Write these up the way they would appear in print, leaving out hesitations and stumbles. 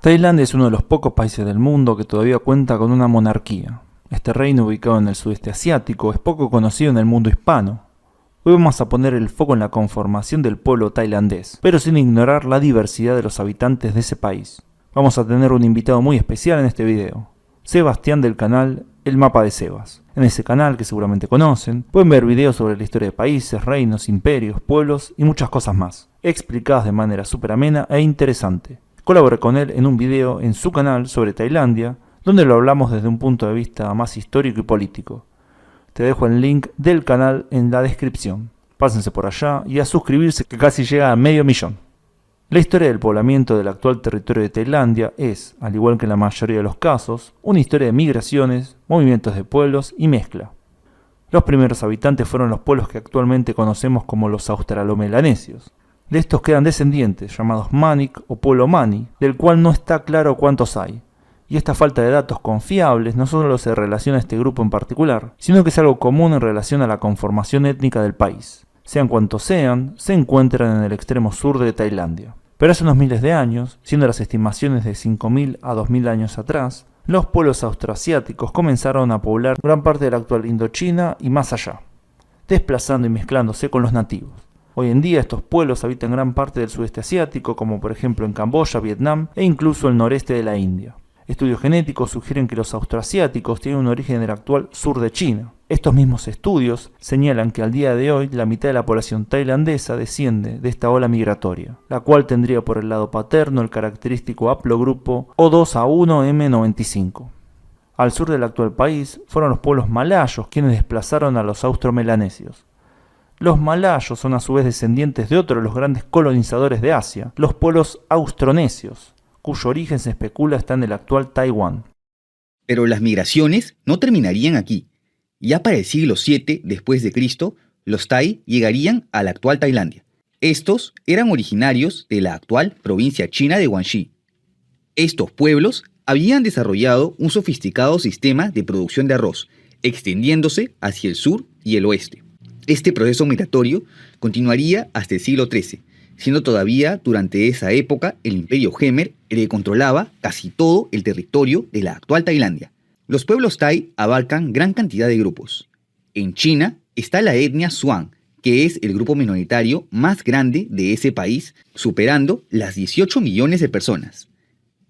Tailandia es uno de los pocos países del mundo que todavía cuenta con una monarquía. Este reino, ubicado en el sudeste asiático, es poco conocido en el mundo hispano. Hoy vamos a poner el foco en la conformación del pueblo tailandés, pero sin ignorar la diversidad de los habitantes de ese país. Vamos a tener un invitado muy especial en este video, Sebastián del canal El Mapa de Sebas. En ese canal, que seguramente conocen, pueden ver videos sobre la historia de países, reinos, imperios, pueblos y muchas cosas más, explicadas de manera súper amena e interesante. Colaboré con él en un video en su canal sobre Tailandia, donde lo hablamos desde un punto de vista más histórico y político. Te dejo el link del canal en la descripción. Pásense por allá y a suscribirse, que casi llega a 500.000. La historia del poblamiento del actual territorio de Tailandia es, al igual que en la mayoría de los casos, una historia de migraciones, movimientos de pueblos y mezcla. Los primeros habitantes fueron los pueblos que actualmente conocemos como los australomelanesios. De estos quedan descendientes, llamados Manik o pueblo Mani, del cual no está claro cuántos hay. Y esta falta de datos confiables no solo se relaciona a este grupo en particular, sino que es algo común en relación a la conformación étnica del país. Sean cuantos sean, se encuentran en el extremo sur de Tailandia. Pero hace unos miles de años, siendo las estimaciones de 5.000 a 2.000 años atrás, los pueblos austroasiáticos comenzaron a poblar gran parte de la actual Indochina y más allá, desplazando y mezclándose con los nativos. Hoy en día estos pueblos habitan gran parte del sudeste asiático, como por ejemplo en Camboya, Vietnam e incluso el noreste de la India. Estudios genéticos sugieren que los austroasiáticos tienen un origen en el actual sur de China. Estos mismos estudios señalan que al día de hoy la mitad de la población tailandesa desciende de esta ola migratoria, la cual tendría por el lado paterno el característico haplogrupo O2A1M95. Al sur del actual país fueron los pueblos malayos quienes desplazaron a los austromelanesios. Los malayos son a su vez descendientes de otro de los grandes colonizadores de Asia, los pueblos austronesios, cuyo origen se especula está en el actual Taiwán. Pero las migraciones no terminarían aquí. Ya para el siglo VII después de Cristo, los Tai llegarían a la actual Tailandia. Estos eran originarios de la actual provincia china de Guangxi. Estos pueblos habían desarrollado un sofisticado sistema de producción de arroz, extendiéndose hacia el sur y el oeste. Este proceso migratorio continuaría hasta el siglo XIII, siendo todavía durante esa época el Imperio Khmer el que controlaba casi todo el territorio de la actual Tailandia. Los pueblos Tai abarcan gran cantidad de grupos. En China está la etnia Zhuang, que es el grupo minoritario más grande de ese país, superando las 18 millones de personas.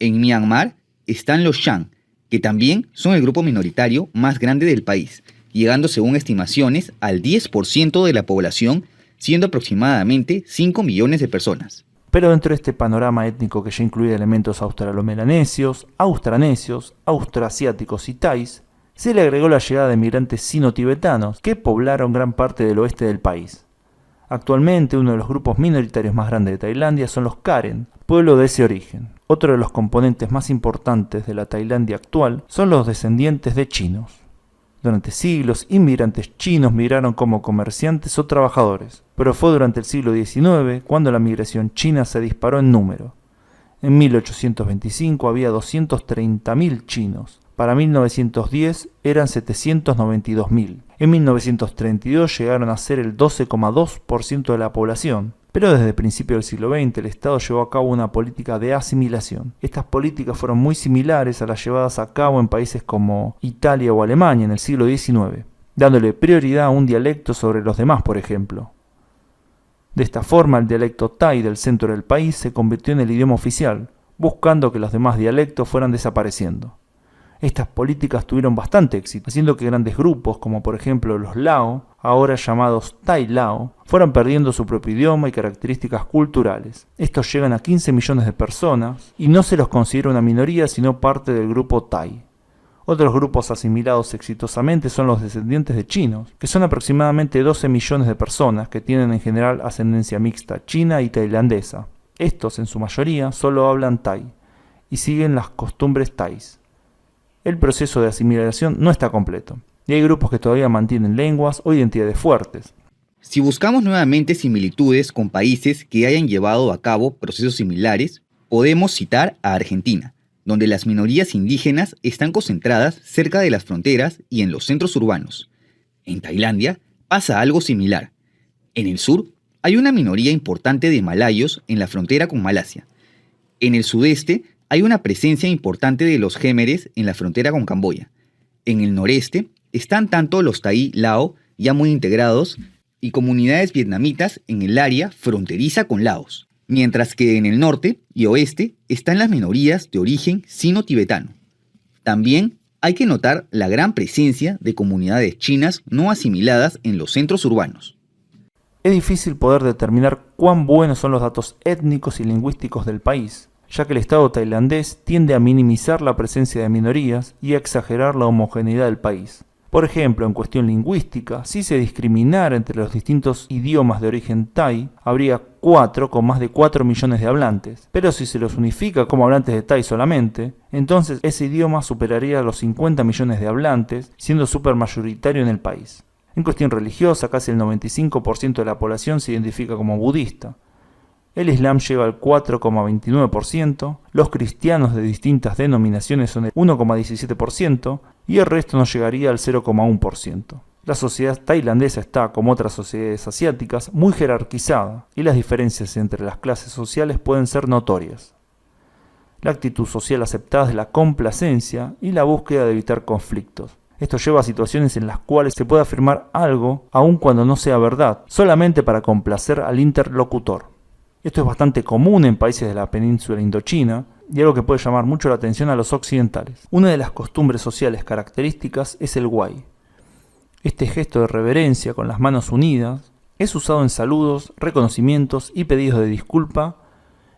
En Myanmar están los Shan, que también son el grupo minoritario más grande del país, llegando según estimaciones al 10% de la población, siendo aproximadamente 5 millones de personas. Pero dentro de este panorama étnico que ya incluye elementos australomelanesios, austranesios, austroasiáticos y thais, se le agregó la llegada de migrantes sino-tibetanos que poblaron gran parte del oeste del país. Actualmente uno de los grupos minoritarios más grandes de Tailandia son los Karen, pueblo de ese origen. Otro de los componentes más importantes de la Tailandia actual son los descendientes de chinos. Durante siglos, inmigrantes chinos migraron como comerciantes o trabajadores, pero fue durante el siglo XIX cuando la migración china se disparó en número. En 1825 había 230.000 chinos, para 1910 eran 792.000, en 1932 llegaron a ser el 12,2% de la población. Pero desde el principio del siglo XX el Estado llevó a cabo una política de asimilación. Estas políticas fueron muy similares a las llevadas a cabo en países como Italia o Alemania en el siglo XIX, dándole prioridad a un dialecto sobre los demás, por ejemplo. De esta forma el dialecto tai del centro del país se convirtió en el idioma oficial, buscando que los demás dialectos fueran desapareciendo. Estas políticas tuvieron bastante éxito, haciendo que grandes grupos, como por ejemplo los Lao, ahora llamados Tai Lao, fueran perdiendo su propio idioma y características culturales. Estos llegan a 15 millones de personas y no se los considera una minoría sino parte del grupo Tai. Otros grupos asimilados exitosamente son los descendientes de chinos, que son aproximadamente 12 millones de personas que tienen en general ascendencia mixta china y tailandesa. Estos en su mayoría solo hablan Tai y siguen las costumbres thais. El proceso de asimilación no está completo, y hay grupos que todavía mantienen lenguas o identidades fuertes. Si buscamos nuevamente similitudes con países que hayan llevado a cabo procesos similares, podemos citar a Argentina, donde las minorías indígenas están concentradas cerca de las fronteras y en los centros urbanos. En Tailandia pasa algo similar. En el sur hay una minoría importante de malayos en la frontera con Malasia. En el sudeste hay una presencia importante de los Khmeres en la frontera con Camboya. En el noreste están tanto los Thai Lao, ya muy integrados, y comunidades vietnamitas en el área fronteriza con Laos, mientras que en el norte y oeste están las minorías de origen sino-tibetano. También hay que notar la gran presencia de comunidades chinas no asimiladas en los centros urbanos. Es difícil poder determinar cuán buenos son los datos étnicos y lingüísticos del país, ya que el Estado tailandés tiende a minimizar la presencia de minorías y a exagerar la homogeneidad del país. Por ejemplo, en cuestión lingüística, si se discriminara entre los distintos idiomas de origen thai, habría 4 con más de 4 millones de hablantes, pero si se los unifica como hablantes de thai solamente, entonces ese idioma superaría los 50 millones de hablantes, siendo supermayoritario en el país. En cuestión religiosa, casi el 95% de la población se identifica como budista. El Islam llega al 4,29%, los cristianos de distintas denominaciones son el 1,17% y el resto no llegaría al 0,1%. La sociedad tailandesa está, como otras sociedades asiáticas, muy jerarquizada y las diferencias entre las clases sociales pueden ser notorias. La actitud social aceptada es la complacencia y la búsqueda de evitar conflictos. Esto lleva a situaciones en las cuales se puede afirmar algo aun cuando no sea verdad, solamente para complacer al interlocutor. Esto es bastante común en países de la península indochina y algo que puede llamar mucho la atención a los occidentales. Una de las costumbres sociales características es el guay. Este gesto de reverencia con las manos unidas es usado en saludos, reconocimientos y pedidos de disculpa,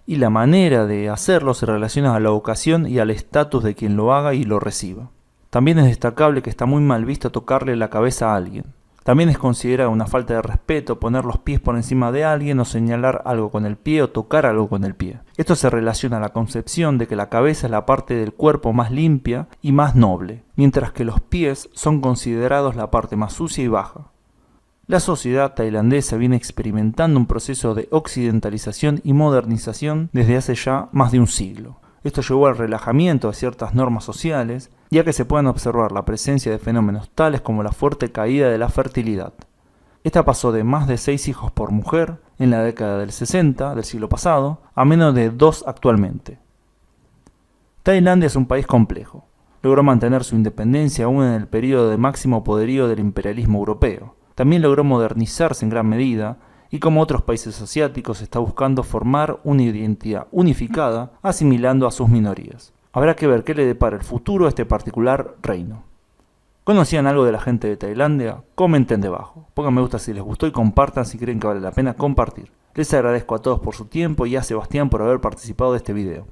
y la manera de hacerlo se relaciona a la ocasión y al estatus de quien lo haga y lo reciba. También es destacable que está muy mal visto tocarle la cabeza a alguien. También es considerada una falta de respeto poner los pies por encima de alguien o señalar algo con el pie o tocar algo con el pie. Esto se relaciona a la concepción de que la cabeza es la parte del cuerpo más limpia y más noble, mientras que los pies son considerados la parte más sucia y baja. La sociedad tailandesa viene experimentando un proceso de occidentalización y modernización desde hace ya más de un siglo. Esto llevó al relajamiento de ciertas normas sociales, ya que se pueden observar la presencia de fenómenos tales como la fuerte caída de la fertilidad. Esta pasó de más de 6 hijos por mujer en la década del 60 del siglo pasado a menos de 2 actualmente. Tailandia es un país complejo. Logró mantener su independencia aún en el periodo de máximo poderío del imperialismo europeo. También logró modernizarse en gran medida y como otros países asiáticos está buscando formar una identidad unificada asimilando a sus minorías. Habrá que ver qué le depara el futuro a este particular reino. ¿Conocían algo de la gente de Tailandia? Comenten debajo, pongan me gusta si les gustó y compartan si creen que vale la pena compartir. Les agradezco a todos por su tiempo y a Sebastián por haber participado de este video.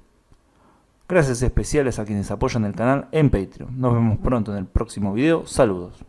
Gracias especiales a quienes apoyan el canal en Patreon. Nos vemos pronto en el próximo video. Saludos.